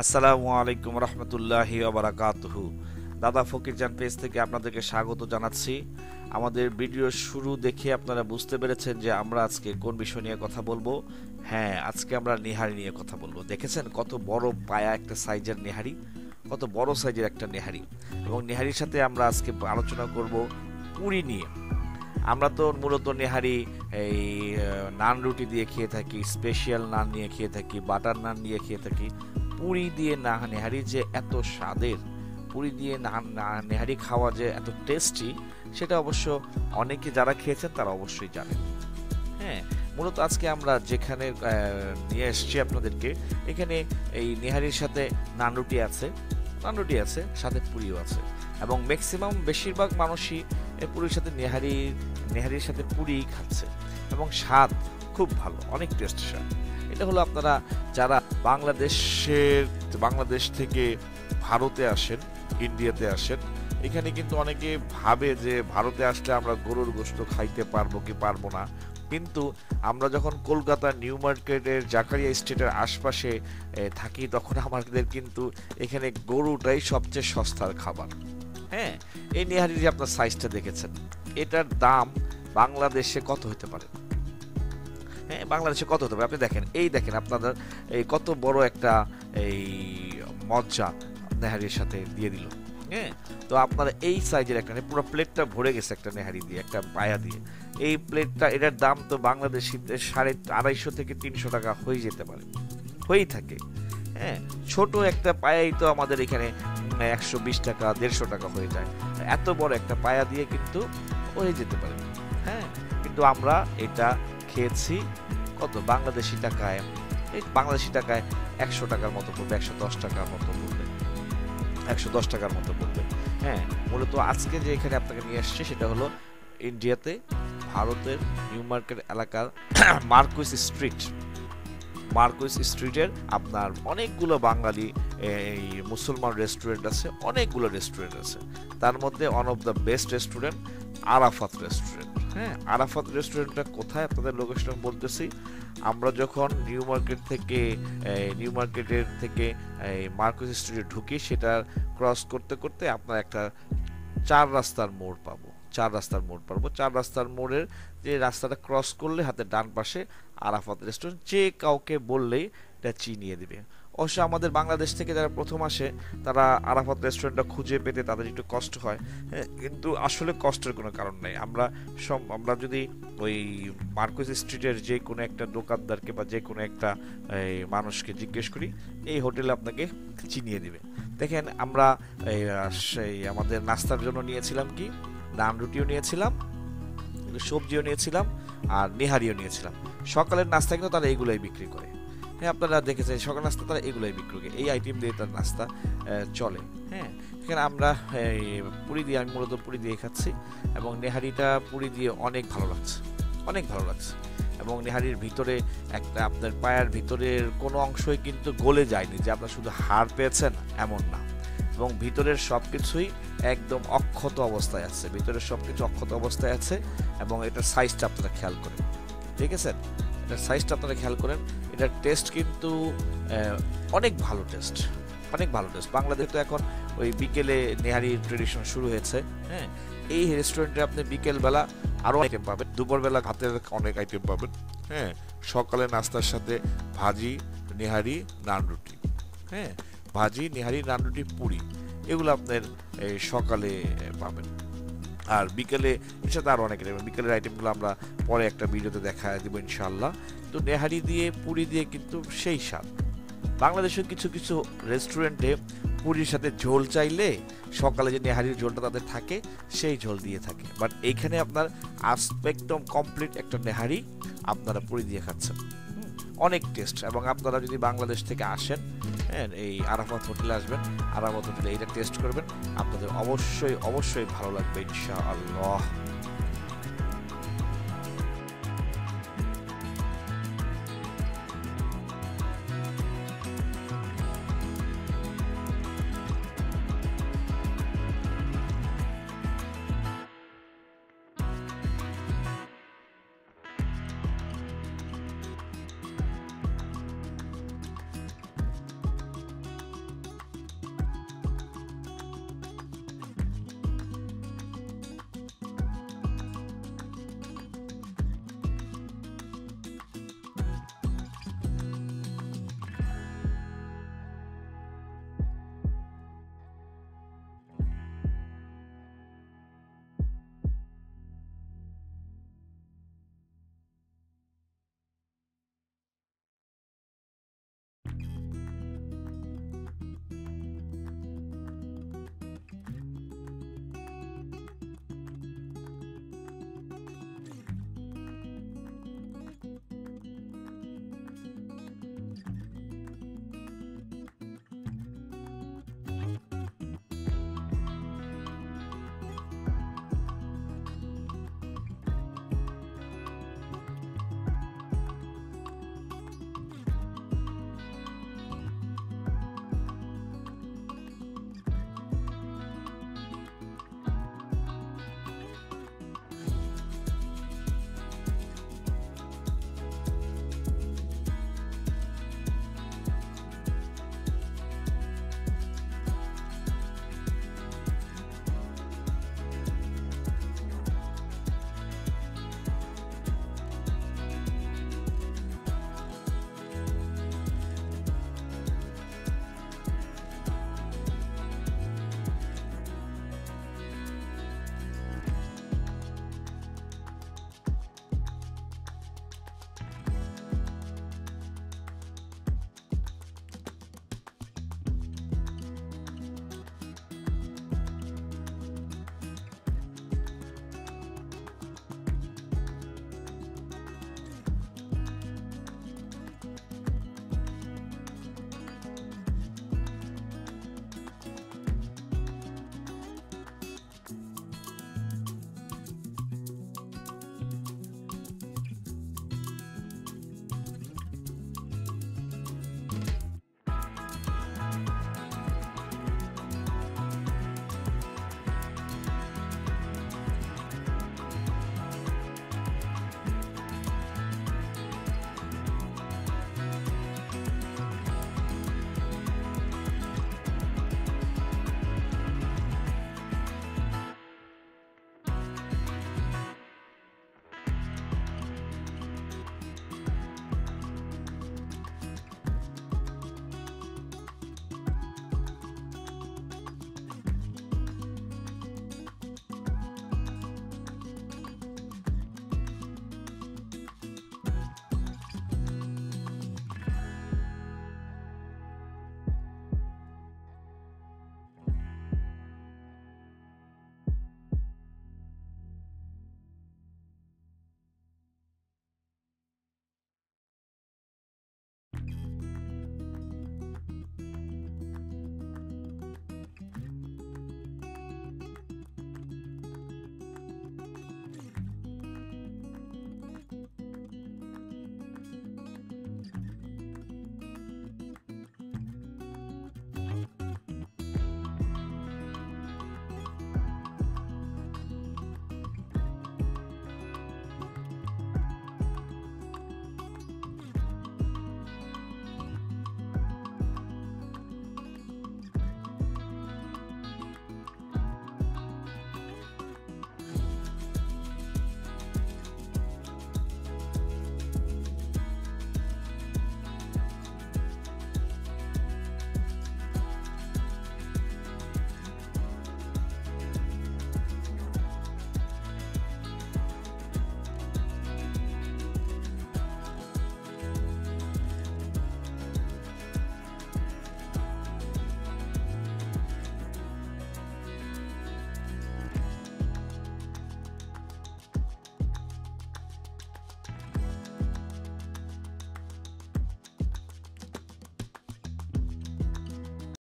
আসসালামু আলাইকুম রহমতুল্লাহি ওয়া বারাকাতুহু। দাদা ফকিরজান পেজ থেকে আপনাদেরকে স্বাগত জানাচ্ছি। আমাদের ভিডিও শুরু দেখে আপনারা বুঝতে পেরেছেন যে আমরা আজকে কোন বিষয় নিয়ে কথা বলবো। হ্যাঁ, আজকে আমরা নেহারি নিয়ে কথা বলবো। দেখেছেন কত বড় পায়া একটা সাইজের নেহারি, কত বড় সাইজের একটা নেহারি। এবং নেহারির সাথে আমরা আজকে আলোচনা করব পুরি নিয়ে। আমরা তো মূলত নেহারি এই নান রুটি দিয়ে খেয়ে থাকি, স্পেশাল নান নিয়ে খেয়ে থাকি, বাটার নান দিয়ে খেয়ে থাকি। পুরি দিয়ে নেহারি যে এত স্বাদের, পুরি দিয়ে নেহারি খাওয়া যে এত টেস্টি, সেটা অবশ্য অনেকে যারা খেয়েছেন তারা অবশ্যই জানেন। হ্যাঁ, মূলত আজকে আমরা যেখানে নিয়ে এসেছি আপনাদেরকে, এখানে এই নেহারির সাথে নান রুটি আছে, সাথে পুরিও আছে। এবং ম্যাক্সিমাম বেশিরভাগ মানুষই পুরির সাথে নেহারির সাথে পুরি খাচ্ছে এবং স্বাদ খুব ভালো, অনেক টেস্ট স্বাদ। এটা হলো আপনারা যারা বাংলাদেশ থেকে ভারতে আসেন, ইন্ডিয়াতে আসেন, এখানে কিন্তু অনেকে ভাবে যে ভারতে আসলে আমরা গরুর গোশত খাইতে পারবো কি পারবো না। কিন্তু আমরা যখন কলকাতা নিউ মার্কেটের জাকারিয়া স্ট্রিটের আশপাশে থাকি, তখন আমাদের কিন্তু এখানে গরুটাই সবচেয়ে সস্তার খাবার। হ্যাঁ, এই নেহারির যে আপনার সাইজটা দেখেছেন, এটার দাম বাংলাদেশে কত হতে পারে? হ্যাঁ, বাংলাদেশে কত হতে পারে আপনি দেখেন। এই দেখেন আপনাদের এই কত বড় একটা এই মজ্জা নেহারির সাথে দিয়ে দিল। হ্যাঁ, তো আপনারা এই সাইজের একটা পুরো প্লেটটা ভরে গেছে একটা নেহারি দিয়ে, একটা পায়া দিয়ে। এই প্লেটটা, এটার দাম তো বাংলাদেশিতে 250 থেকে 300 টাকা হয়ে যেতে পারে, হয়েই থাকে। হ্যাঁ, ছোট একটা পায়াই তো আমাদের এখানে 120 টাকা 150 টাকা হয়ে যায়। এত বড় একটা পায়া দিয়ে কিন্তু হয়ে যেতে পারে। হ্যাঁ, কিন্তু আমরা এটা খেয়েছি কত বাংলাদেশি টাকায়, এই বাংলাদেশি টাকায় 100 টাকার মতো পড়বে, 110 টাকার মতো পড়বে, 110 টাকার মতো পড়বে। হ্যাঁ, মূলত আজকে যে এখানে আপনাকে নিয়ে আসছে সেটা হলো ইন্ডিয়াতে ভারতের নিউ মার্কেট এলাকার মার্কুইস স্ট্রিটের আপনার অনেকগুলো বাঙালি এই মুসলমান রেস্টুরেন্ট আছে, অনেকগুলো রেস্টুরেন্ট আছে। তার মধ্যে one of the best restaurant Arafat restaurant. হ্যাঁ, আরাফাত রেস্টুরেন্টটা কোথায় আপনাদের লোকেশন বলতেছি। আমরা যখন নিউ মার্কেটের থেকে এই মার্কুইস স্ট্রিটে ঢুকি, সেটা ক্রস করতে করতে আপনার একটা চার রাস্তার মোড় পাবো। চার রাস্তার মোড়ের যে রাস্তাটা ক্রস করলে হাতে ডান পাশে আরাফাত রেস্টুরেন্ট, যে কাউকে বললেই এটা চিনিয়ে দিবে। অবশ্য আমাদের বাংলাদেশ থেকে যারা প্রথম আসে, তারা আরাফাত রেস্টুরেন্টটা খুঁজে পেতে তাদের একটু কষ্ট হয়। কিন্তু আসলে কষ্টের কোনো কারণ নেই। আমরা যদি ওই মার্কুইস স্ট্রিটের যে কোনো একটা দোকানদারকে বা যে কোনো একটা মানুষকে জিজ্ঞেস করি, এই হোটেলে আপনাকে চিনিয়ে দিবে। দেখেন, আমরা সেই আমাদের নাস্তার জন্য নিয়েছিলাম কি, নান রুটিও নিয়েছিলাম, সবজিও নিয়েছিলাম, আর নেহারিও নিয়েছিলাম। সকালের নাস্তা কিন্তু তারা এইগুলোই বিক্রি করে। হ্যাঁ, আপনারা দেখেছেন সকাল নাস্তা তারা এগুলোই বিক্রি করে, এই আইটেম দিয়ে তার নাস্তা চলে। হ্যাঁ, এখানে আমরা আমি মূলত পুরি দিয়ে খাচ্ছি এবং নেহারিটা পুরি দিয়ে অনেক ভালো লাগছে। এবং নেহারির ভিতরে একটা আপনার পায়ের ভিতরের কোনো অংশই কিন্তু গলে যায়নি যে আপনার শুধু হাড় পেয়েছেন, এমন না। এবং ভিতরের সবকিছুই একদম অক্ষত অবস্থায় আছে। এবং এটার সাইজটা আপনারা খেয়াল করেন, ঠিক আছে? এটার সাইজটা আপনারা খেয়াল করেন। এটার টেস্ট কিন্তু অনেক ভালো টেস্ট। বাংলাদেশে তো এখন ওই বিকেলে নেহারির ট্রেডিশন শুরু হয়েছে। হ্যাঁ, এই রেস্টুরেন্টে আপনি বিকেলবেলা আরও আইটেম পাবেন, দুপুরবেলা ভাতের অনেক আইটেম পাবেন। হ্যাঁ, সকালে নাস্তার সাথে ভাজি, নেহারি, নান রুটি। হ্যাঁ, ভাজি, নেহারি, নান রুটি, পুরি, এগুলো আপনার সকালে পাবেন। আর বিকেলে এর সাথে আরও অনেক বিকেলের আইটেমগুলো আমরা পরে একটা ভিডিওতে দেখা দিব ইনশাআল্লাহ। তো নেহারি দিয়ে পুরি দিয়ে কিন্তু সেই স্বাদ। বাংলাদেশের কিছু কিছু রেস্টুরেন্টে পুরির সাথে ঝোল চাইলে সকালে যে নেহারির ঝোলটা তাদের থাকে, সেই ঝোল দিয়ে থাকে। বাট এইখানে আপনার একদম কমপ্লিট একটা নেহারি আপনারা পুরি দিয়ে খাচ্ছেন, অনেক টেস্ট। এবং আপনারা যদি বাংলাদেশ থেকে আসেন, হ্যাঁ, এই আরাফাত হোটেলে আসবেন, আরাফাত হোটেলে এইটা টেস্ট করবেন, আপনাদের অবশ্যই ভালো লাগবে ইনশাআল্লাহ।